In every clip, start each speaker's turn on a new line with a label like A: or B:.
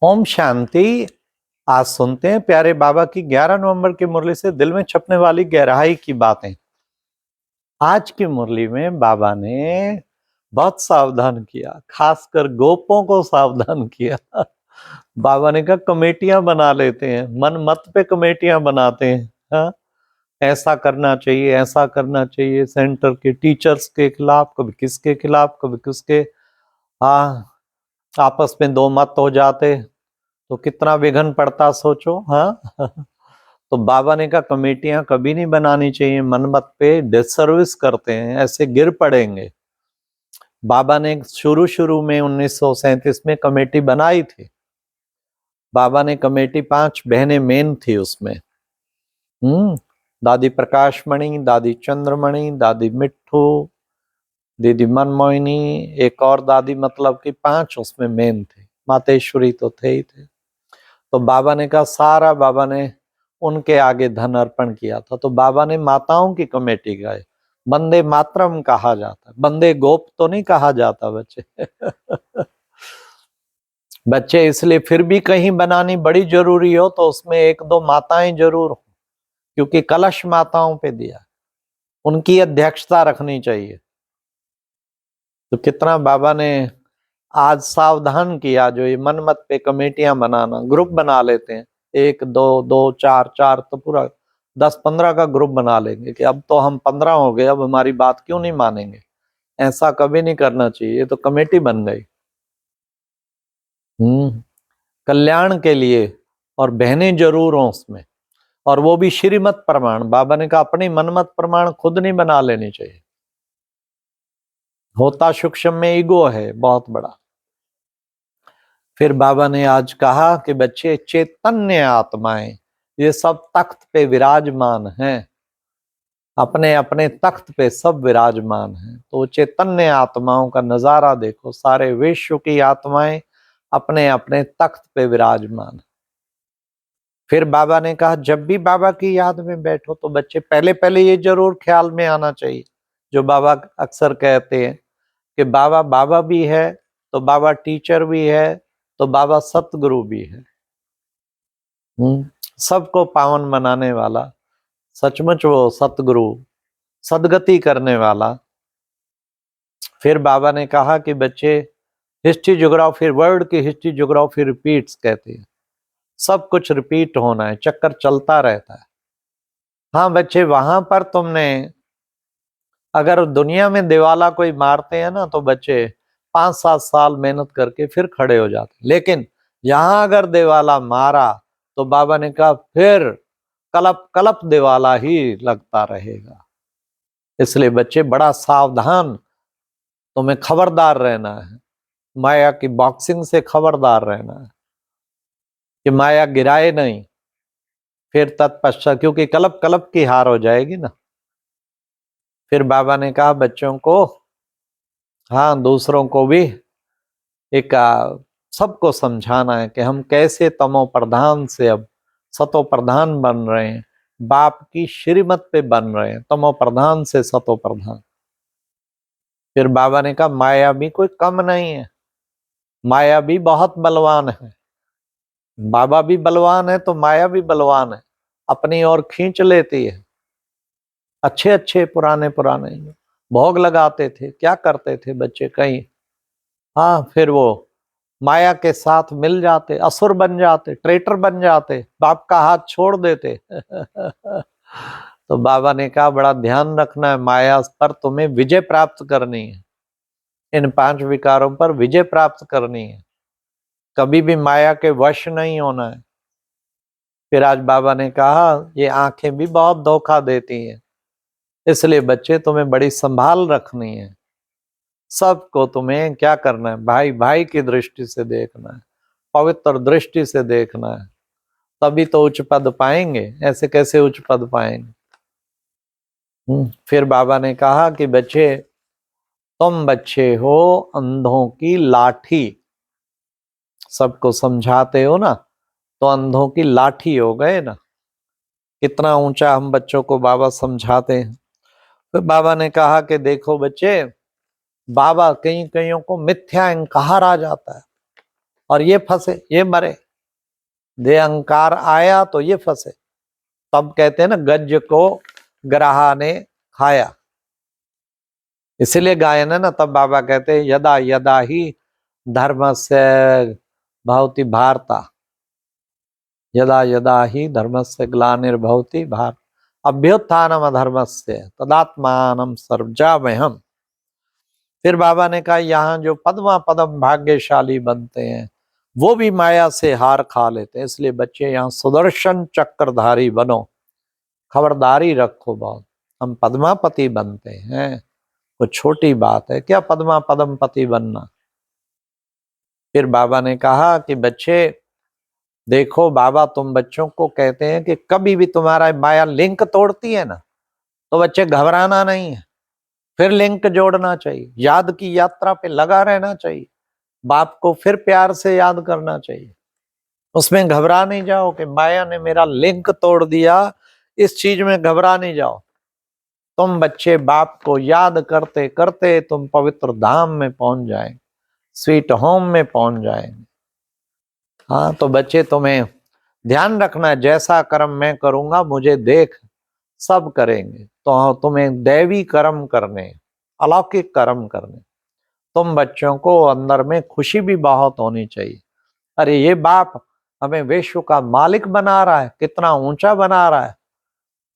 A: ओम शांति। आज सुनते हैं प्यारे बाबा की 11 नवंबर की मुरली से दिल में छपने वाली गहराई की बातें। आज की मुरली में बाबा ने बहुत सावधान किया, खासकर गोपों को सावधान किया। बाबा ने कहा कमेटियां बना लेते हैं, मन मत पे कमेटियां बनाते हैं। हाँ, ऐसा करना चाहिए, ऐसा करना चाहिए, सेंटर के टीचर्स के खिलाफ, कभी किसके खिलाफ, कभी किसके। हाँ, आपस में दो मत हो जाते तो कितना विघन पड़ता सोचो। हाँ। तो बाबा ने कहा कमेटियां कभी नहीं बनानी चाहिए, मनमत पे डिसर्विस करते हैं, ऐसे गिर पड़ेंगे। बाबा ने शुरू शुरू में 1937 में कमेटी बनाई थी। बाबा ने कमेटी 5 बहनें मेन थी उसमें। दादी प्रकाशमणि, दादी चंद्रमणि, दादी मिट्ठू, दीदी मनमोहिनी, एक और दादी, मतलब कि 5 उसमें मेन थे। मातेश्वरी तो थे ही थे। तो बाबा ने कहा सारा बाबा ने उनके आगे धन अर्पण किया था। तो बाबा ने माताओं की कमेटी गए। बंदे मातरम कहा जाता, बंदे गोप तो नहीं कहा जाता बच्चे। बच्चे इसलिए फिर भी कहीं बनानी बड़ी जरूरी हो तो उसमें 1-2 माताएं जरूर हो, क्योंकि कलश माताओं पे दिया, उनकी अध्यक्षता रखनी चाहिए। तो कितना बाबा ने आज सावधान किया, जो ये मनमत पे कमेटियां बनाना, ग्रुप बना लेते हैं, 1, 2, 2, 4, 4, तो पूरा 10-15 का ग्रुप बना लेंगे कि अब तो हम 15 हो गए, अब हमारी बात क्यों नहीं मानेंगे। ऐसा कभी नहीं करना चाहिए, ये तो कमेटी बन गई कल्याण के लिए, और बहनें जरूर हों उसमें, और वो भी श्रीमत प्रमाण। बाबा ने कहा अपनी मनमत प्रमाण खुद नहीं बना लेनी चाहिए, होता सूक्ष्म में ईगो है बहुत बड़ा। फिर बाबा ने आज कहा कि बच्चे चैतन्य आत्माएं ये सब तख्त पे विराजमान हैं, अपने अपने तख्त पे सब विराजमान हैं। तो चैतन्य आत्माओं का नजारा देखो, सारे विश्व की आत्माएं अपने अपने तख्त पे विराजमान। फिर बाबा ने कहा जब भी बाबा की याद में बैठो तो बच्चे पहले पहले ये जरूर ख्याल में आना चाहिए, जो बाबा अक्सर कहते हैं कि बाबा बाबा भी है तो बाबा टीचर भी है तो बाबा सतगुरु भी है। सबको पावन बनाने वाला, सचमुच वो सतगुरु, सदगति करने वाला। फिर बाबा ने कहा कि बच्चे हिस्ट्री ज्योग्राफी, वर्ल्ड की हिस्ट्री ज्योग्राफी रिपीट्स कहते हैं, सब कुछ रिपीट होना है, चक्कर चलता रहता है। हाँ बच्चे, वहां पर तुमने अगर दुनिया में दिवाला कोई मारते हैं ना तो बच्चे 5-7 साल मेहनत करके फिर खड़े हो जाते, लेकिन यहां अगर दिवाला मारा तो बाबा ने कहा फिर कलप कलप दिवाला ही लगता रहेगा। इसलिए बच्चे बड़ा सावधान, तुम्हें खबरदार रहना है, माया की बॉक्सिंग से खबरदार रहना है कि माया गिराए नहीं फिर तत्पश्चात, क्योंकि कलप कलप की हार हो जाएगी ना। फिर बाबा ने कहा बच्चों को, हाँ दूसरों को भी एक सबको समझाना है कि हम कैसे तमो प्रधान से अब सतो प्रधान बन रहे हैं, बाप की श्रीमत पे बन रहे हैं, तमो प्रधान से सतो प्रधान। फिर बाबा ने कहा माया भी कोई कम नहीं है, माया भी बहुत बलवान है। बाबा भी बलवान है तो माया भी बलवान है, अपनी ओर खींच लेती है। अच्छे अच्छे पुराने पुराने भोग लगाते थे, क्या करते थे बच्चे कहीं, हाँ फिर वो माया के साथ मिल जाते, असुर बन जाते, ट्रेटर बन जाते, बाप का हाथ छोड़ देते। तो बाबा ने कहा बड़ा ध्यान रखना है, माया पर तुम्हें विजय प्राप्त करनी है, इन 5 विकारों पर विजय प्राप्त करनी है, कभी भी माया के वश नहीं होना है। फिर आज बाबा ने कहा ये आंखें भी बहुत धोखा देती हैं, इसलिए बच्चे तुम्हें बड़ी संभाल रखनी है। सबको तुम्हें क्या करना है, भाई भाई की दृष्टि से देखना है, पवित्र दृष्टि से देखना है, तभी तो उच्च पद पाएंगे, ऐसे कैसे उच्च पद पाएंगे। फिर बाबा ने कहा कि बच्चे तुम बच्चे हो अंधों की लाठी, सबको समझाते हो ना तो अंधों की लाठी हो गए ना। कितना ऊंचा हम बच्चों को बाबा समझाते हैं। तो बाबा ने कहा कि देखो बच्चे, बाबा कहीं कईयों को मिथ्या अहंकार आ जाता है और ये फंसे, ये मरे। देह अहंकार आया तो ये फंसे। तब कहते हैं ना, गज को ग्राहा ने खाया। इसीलिए गायन है ना, तब बाबा कहते हैं यदा यदा ही धर्म से भवति भारता, यदा यदा ही धर्म से ग्लानिर्भवति भारत अभ्युत्थानम अधर्मस्य तदात्मानम सर्वजामहम्। फिर बाबा ने कहा यहाँ जो पद्मा पदम भाग्यशाली बनते हैं वो भी माया से हार खा लेते हैं। इसलिए बच्चे यहाँ सुदर्शन चक्रधारी बनो, खबरदारी रखो बहुत। हम पद्मापति बनते हैं, कुछ छोटी बात है क्या पद्मा पदम पति बनना। फिर बाबा ने कहा कि बच्चे देखो, बाबा तुम बच्चों को कहते हैं कि कभी भी तुम्हारा माया लिंक तोड़ती है ना, तो बच्चे घबराना नहीं है, फिर लिंक जोड़ना चाहिए, याद की यात्रा पे लगा रहना चाहिए, बाप को फिर प्यार से याद करना चाहिए। उसमें घबरा नहीं जाओ कि माया ने मेरा लिंक तोड़ दिया, इस चीज में घबरा नहीं जाओ। तुम बच्चे बाप को याद करते करते तुम पवित्र धाम में पहुंच जाएंगे, स्वीट होम में पहुंच जाएंगे। हाँ, तो बच्चे तुम्हें ध्यान रखना, जैसा कर्म मैं करूंगा मुझे देख सब करेंगे, तो तुम्हें दैवी कर्म करने, अलौकिक कर्म करने। तुम बच्चों को अंदर में खुशी भी बहुत होनी चाहिए। अरे ये बाप हमें विश्व का मालिक बना रहा है, कितना ऊंचा बना रहा है,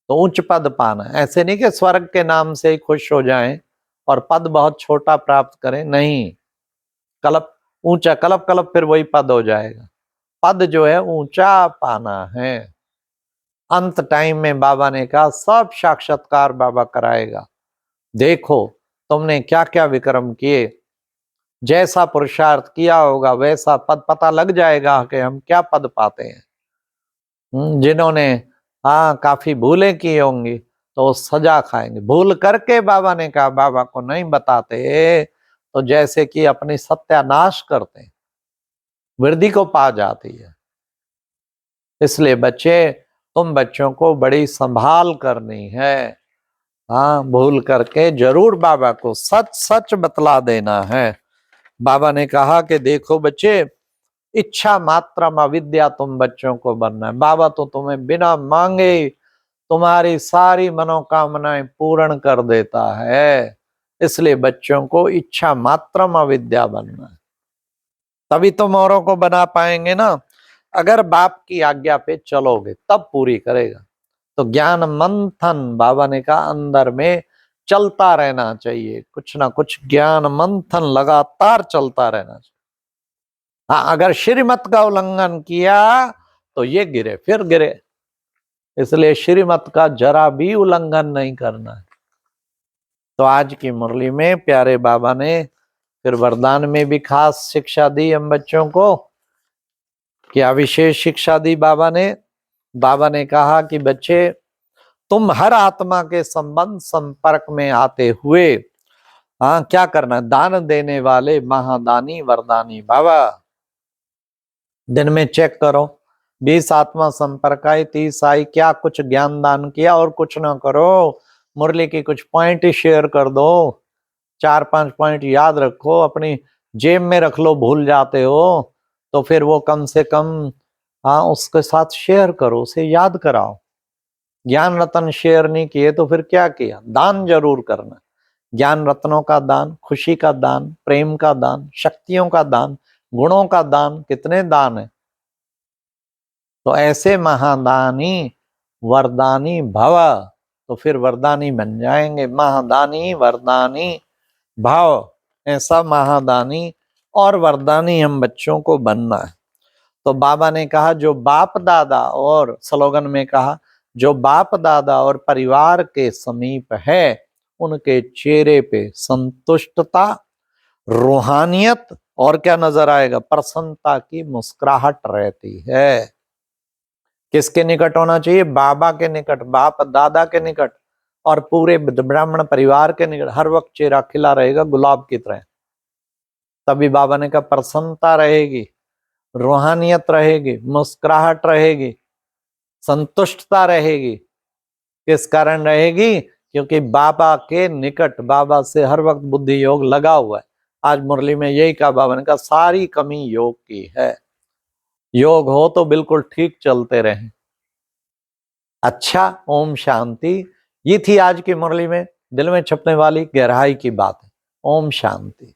A: तो उच्च पद पाना। ऐसे नहीं कि स्वर्ग के नाम से ही खुश हो जाएं और पद बहुत छोटा प्राप्त करें, नहीं। कल्प ऊंचा, कल्प कल्प फिर वही पद हो जाएगा। पद जो है ऊंचा पाना है। अंत टाइम में बाबा ने कहा सब साक्षात्कार बाबा कराएगा। देखो तुमने क्या क्या विक्रम किए, जैसा पुरुषार्थ किया होगा वैसा पद पता लग जाएगा कि हम क्या पद पाते हैं। जिन्होंने काफी भूलें की होंगी तो वो सजा खाएंगे। भूल करके बाबा ने कहा बाबा को नहीं बताते तो जैसे कि अपनी सत्यानाश करते हैं, वृद्धि को पा जाती है। इसलिए बच्चे, तुम बच्चों को बड़ी संभाल करनी है। हाँ, भूल करके जरूर बाबा को सच सच बतला देना है। बाबा ने कहा कि देखो बच्चे, इच्छा मात्रम अविद्या तुम बच्चों को बनना है। बाबा तो तुम्हें बिना मांगे तुम्हारी सारी मनोकामनाएं पूर्ण कर देता है। इसलिए बच्चों को इच्छा मात्रम अविद्या बनना है, तभी तुम औरों को बना पाएंगे ना। अगर बाप की आज्ञा पे चलोगे तब पूरी करेगा। तो ज्ञान मंथन बाबा ने कहा अंदर में चलता रहना चाहिए, कुछ ना कुछ ज्ञान मंथन लगातार चलता रहना चाहिए। हाँ, अगर श्रीमत का उल्लंघन किया तो ये गिरे फिर गिरे, इसलिए श्रीमत का जरा भी उल्लंघन नहीं करना है। तो आज की मुरली में प्यारे बाबा ने फिर वरदान में भी खास शिक्षा दी हम बच्चों को। क्या विशेष शिक्षा दी बाबा ने? बाबा ने कहा कि बच्चे, तुम हर आत्मा के संबंध संपर्क में आते हुए क्या करना, दान देने वाले महादानी वरदानी बाबा। दिन में चेक करो, 20 आत्मा संपर्क आई, 30 आई, क्या कुछ ज्ञान दान किया? और कुछ ना करो, मुरली की कुछ पॉइंट शेयर कर दो, 4-5 पॉइंट याद रखो, अपनी जेब में रख लो, भूल जाते हो तो फिर वो कम से कम उसके साथ शेयर करो, उसे याद कराओ। ज्ञान रत्न शेयर नहीं किए तो फिर क्या किया? दान जरूर करना। ज्ञान रत्नों का दान, खुशी का दान, प्रेम का दान, शक्तियों का दान, गुणों का दान, कितने दान है। तो ऐसे महादानी वरदानी भव, तो फिर वरदानी बन जाएंगे। महादानी वरदानी भाव, ऐसा महादानी और वरदानी हम बच्चों को बनना है। तो बाबा ने कहा जो बाप दादा, और स्लोगन में कहा जो बाप दादा और परिवार के समीप है उनके चेहरे पे संतुष्टता, रूहानियत और क्या नजर आएगा? प्रसन्नता की मुस्कुराहट रहती है। किसके निकट होना चाहिए? बाबा के निकट, बाप दादा के निकट और पूरे ब्राह्मण परिवार के निकट। हर वक्त चेहरा खिला रहेगा गुलाब की तरह। तभी बाबा ने कहा प्रसन्नता रहेगी, रूहानियत रहेगी, मुस्कुराहट रहेगी, संतुष्टता रहेगी। किस कारण रहेगी? क्योंकि बाबा के निकट, बाबा से हर वक्त बुद्धि योग लगा हुआ है। आज मुरली में यही कहा बाबा ने कहा सारी कमी योग की है, योग हो तो बिल्कुल ठीक चलते रहें। अच्छा, ओम शांति। ये थी आज की मुरली में दिल में छपने वाली गहराई की बात है। ओम शांति।